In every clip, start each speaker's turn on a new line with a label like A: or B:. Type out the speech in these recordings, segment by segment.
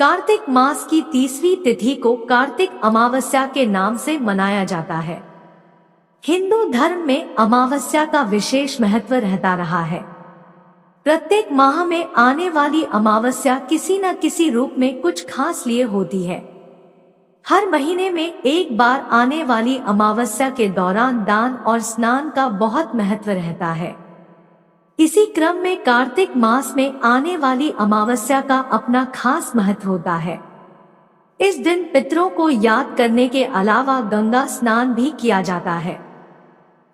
A: कार्तिक मास की तीसरी तिथि को कार्तिक अमावस्या के नाम से मनाया जाता है। हिंदू धर्म में अमावस्या का विशेष महत्व रहता रहा है। प्रत्येक माह में आने वाली अमावस्या किसी न किसी रूप में कुछ खास लिए होती है। हर महीने में एक बार आने वाली अमावस्या के दौरान दान और स्नान का बहुत महत्व रहता है। इसी क्रम में कार्तिक मास में आने वाली अमावस्या का अपना खास महत्व होता है। इस दिन पितरों को याद करने के अलावा गंगा स्नान भी किया जाता है।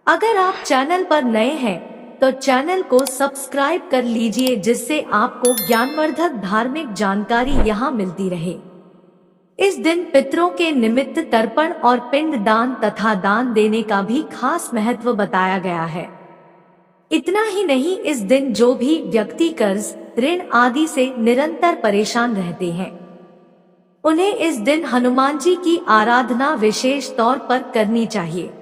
A: अगर आप चैनल पर नए हैं तो चैनल को सब्सक्राइब कर लीजिए, जिससे आपको ज्ञानवर्धक धार्मिक जानकारी यहाँ मिलती रहे। इस दिन पितरों के निमित्त तर्पण और पिंड दान तथा दान देने का भी खास महत्व बताया गया है। इतना ही नहीं, इस दिन जो भी व्यक्ति कर्ज, ऋण आदि से निरंतर परेशान रहते हैं, उन्हें इस दिन हनुमान जी की आराधना विशेष तौर पर करनी चाहिए।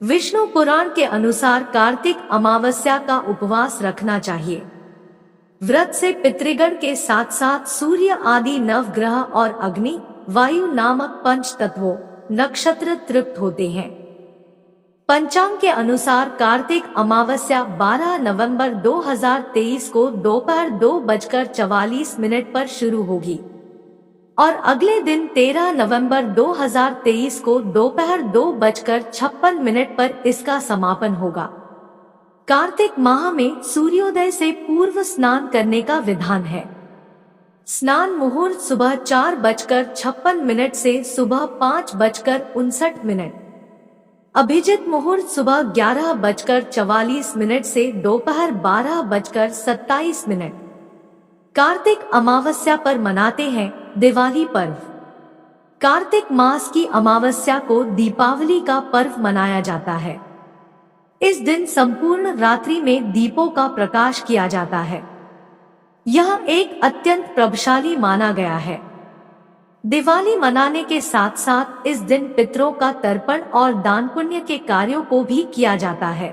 A: विष्णु पुराण के अनुसार कार्तिक अमावस्या का उपवास रखना चाहिए। व्रत से पितृगण के साथ साथ सूर्य आदि नवग्रह और अग्नि, वायु नामक पंच तत्वों, नक्षत्र तृप्त होते हैं। पंचांग के अनुसार कार्तिक अमावस्या 12 नवंबर 2023 को दोपहर 2:44 पर शुरू होगी और अगले दिन 13 नवंबर 2023 को दोपहर 2:56 पर इसका समापन होगा। कार्तिक माह में सूर्योदय से पूर्व स्नान करने का विधान है। स्नान मुहूर्त सुबह 4:56 से सुबह 5:59। अभिजित मुहूर्त सुबह 11:44 से दोपहर 12:27। कार्तिक अमावस्या पर मनाते हैं दिवाली पर्व। कार्तिक मास की अमावस्या को दीपावली का पर्व मनाया जाता है। इस दिन संपूर्ण रात्रि में दीपों का प्रकाश किया जाता है। यह एक अत्यंत प्रभावशाली माना गया है। दिवाली मनाने के साथ साथ इस दिन पितरों का तर्पण और दान पुण्य के कार्यों को भी किया जाता है।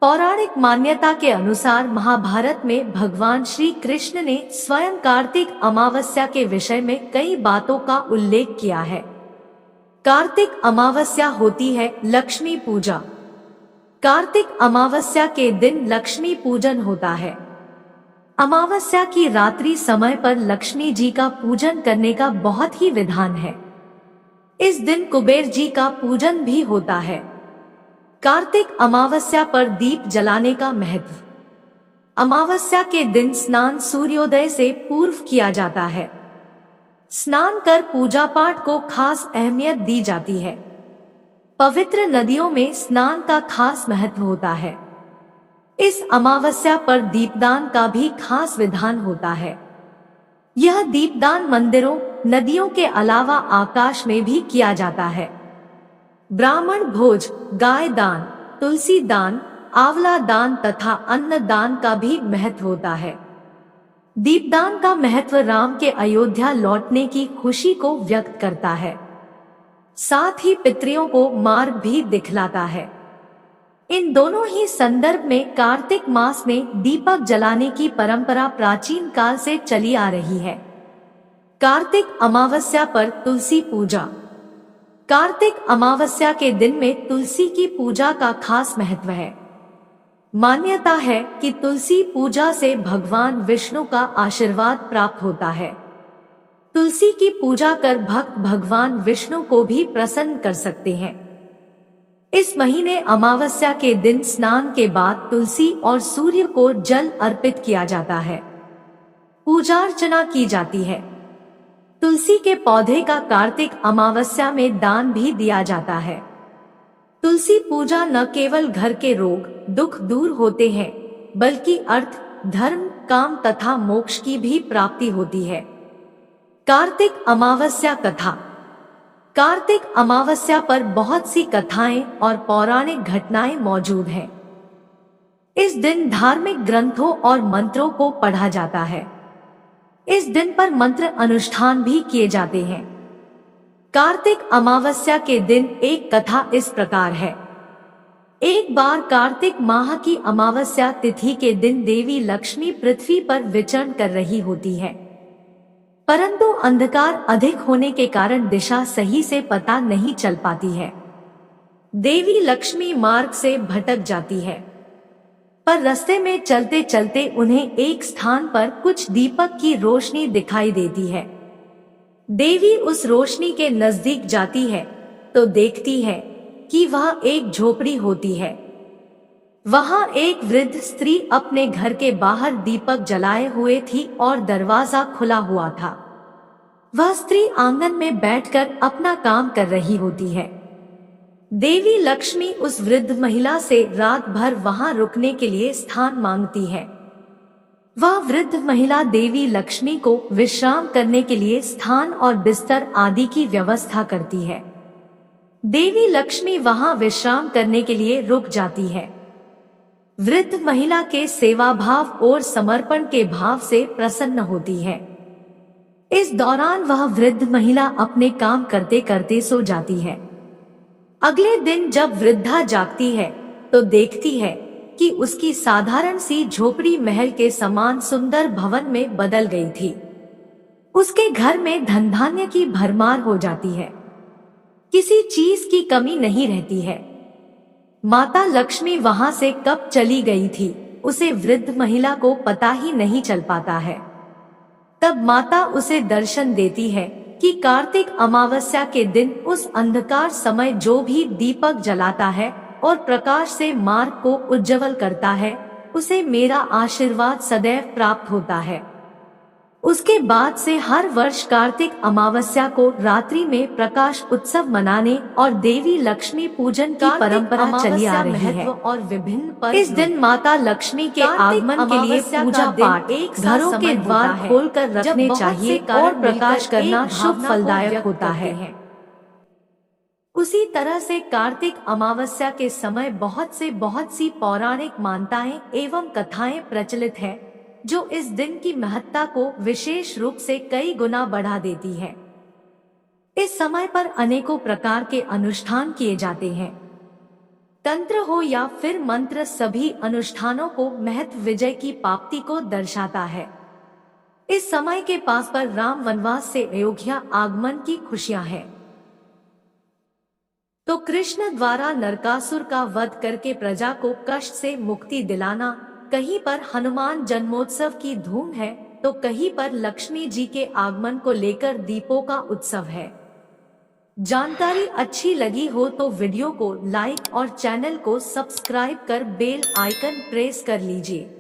A: पौराणिक मान्यता के अनुसार महाभारत में भगवान श्री कृष्ण ने स्वयं कार्तिक अमावस्या के विषय में कई बातों का उल्लेख किया है। कार्तिक अमावस्या होती है लक्ष्मी पूजा। कार्तिक अमावस्या के दिन लक्ष्मी पूजन होता है। अमावस्या की रात्रि समय पर लक्ष्मी जी का पूजन करने का बहुत ही विधान है। इस दिन कुबेर जी का पूजन भी होता है। कार्तिक अमावस्या पर दीप जलाने का महत्व। अमावस्या के दिन स्नान सूर्योदय से पूर्व किया जाता है। स्नान कर पूजा पाठ को खास अहमियत दी जाती है। पवित्र नदियों में स्नान का खास महत्व होता है। इस अमावस्या पर दीपदान का भी खास विधान होता है। यह दीपदान मंदिरों, नदियों के अलावा आकाश में भी किया जाता है। ब्राह्मण भोज, गाय दान, तुलसी दान, आंवला दान तथा अन्न दान का भी महत्व होता है। दीपदान का महत्व राम के अयोध्या लौटने की खुशी को व्यक्त करता है। साथ ही पितरों को मार्ग भी दिखलाता है। इन दोनों ही संदर्भ में कार्तिक मास में दीपक जलाने की परंपरा प्राचीन काल से चली आ रही है। कार्तिक अमावस्या पर तुलसी पूजा। कार्तिक अमावस्या के दिन में तुलसी की पूजा का खास महत्व है। मान्यता है कि तुलसी पूजा से भगवान विष्णु का आशीर्वाद प्राप्त होता है। तुलसी की पूजा कर भक्त भगवान विष्णु को भी प्रसन्न कर सकते हैं। इस महीने अमावस्या के दिन स्नान के बाद तुलसी और सूर्य को जल अर्पित किया जाता है। पूजा अर्चना की जाती है। तुलसी के पौधे का कार्तिक अमावस्या में दान भी दिया जाता है। तुलसी पूजा न केवल घर के रोग, दुख दूर होते हैं, बल्कि अर्थ, धर्म, काम तथा मोक्ष की भी प्राप्ति होती है। कार्तिक अमावस्या कथा। कार्तिक अमावस्या पर बहुत सी कथाएं और पौराणिक घटनाएं मौजूद हैं। इस दिन धार्मिक ग्रंथों और मंत्रों को पढ़ा जाता है। इस दिन पर मंत्र अनुष्ठान भी किए जाते हैं। कार्तिक अमावस्या के दिन एक कथा इस प्रकार है। एक बार कार्तिक माह की अमावस्या तिथि के दिन देवी लक्ष्मी पृथ्वी पर विचरण कर रही होती है। परंतु अंधकार अधिक होने के कारण दिशा सही से पता नहीं चल पाती है। देवी लक्ष्मी मार्ग से भटक जाती है, पर रास्ते में चलते चलते उन्हें एक स्थान पर कुछ दीपक की रोशनी दिखाई देती है। देवी उस रोशनी के नजदीक जाती है तो देखती है कि वह एक झोपड़ी होती है। वहां एक वृद्ध स्त्री अपने घर के बाहर दीपक जलाए हुए थी और दरवाजा खुला हुआ था। वह स्त्री आंगन में बैठकर अपना काम कर रही होती है। देवी लक्ष्मी उस वृद्ध महिला से रात भर वहां रुकने के लिए स्थान मांगती है। वह वृद्ध महिला देवी लक्ष्मी को विश्राम करने के लिए स्थान और बिस्तर आदि की व्यवस्था करती है। देवी लक्ष्मी वहां विश्राम करने के लिए रुक जाती है। वृद्ध महिला के सेवा भाव और समर्पण के भाव से प्रसन्न होती है। इस दौरान वह वृद्ध महिला अपने काम करते करते सो जाती है। अगले दिन जब वृद्धा जागती है तो देखती है कि उसकी साधारण सी झोपड़ी महल के समान सुंदर भवन में बदल गई थी। उसके घर में धन धान्य की भरमार हो जाती है, किसी चीज की कमी नहीं रहती है। माता लक्ष्मी वहां से कब चली गई थी उसे वृद्ध महिला को पता ही नहीं चल पाता है। तब माता उसे दर्शन देती है कि कार्तिक अमावस्या के दिन उस अंधकार समय जो भी दीपक जलाता है और प्रकाश से मार्ग को उज्जवल करता है, उसे मेरा आशीर्वाद सदैव प्राप्त होता है। उसके बाद से हर वर्ष कार्तिक अमावस्या को रात्रि में प्रकाश उत्सव मनाने और देवी लक्ष्मी पूजन की परंपरा चली आ रही है। और विभिन्न इस दिन माता लक्ष्मी के आगमन के लिए पूजा पाठ घरों के द्वार खोलकर रखने चाहिए और प्रकाश करना शुभ फलदायक होता है। उसी तरह से कार्तिक अमावस्या के समय बहुत सी पौराणिक मान्यताएं एवं कथाएं प्रचलित है, जो इस दिन की महत्ता को विशेष रूप से कई गुना बढ़ा देती है। इस समय पर अनेकों प्रकार के अनुष्ठान किए जाते हैं। तंत्र हो या फिर मंत्र, सभी अनुष्ठानों को महत्व विजय की प्राप्ति को दर्शाता है। इस समय के पास पर राम वनवास से अयोध्या आगमन की खुशियां हैं। तो कृष्ण द्वारा नरकासुर का वध करके प्रजा को कष्ट से मुक्ति दिलाना, कहीं पर हनुमान जन्मोत्सव की धूम है तो कहीं पर लक्ष्मी जी के आगमन को लेकर दीपों का उत्सव है। जानकारी अच्छी लगी हो तो वीडियो को लाइक और चैनल को सब्सक्राइब कर बेल आइकन प्रेस कर लीजिए।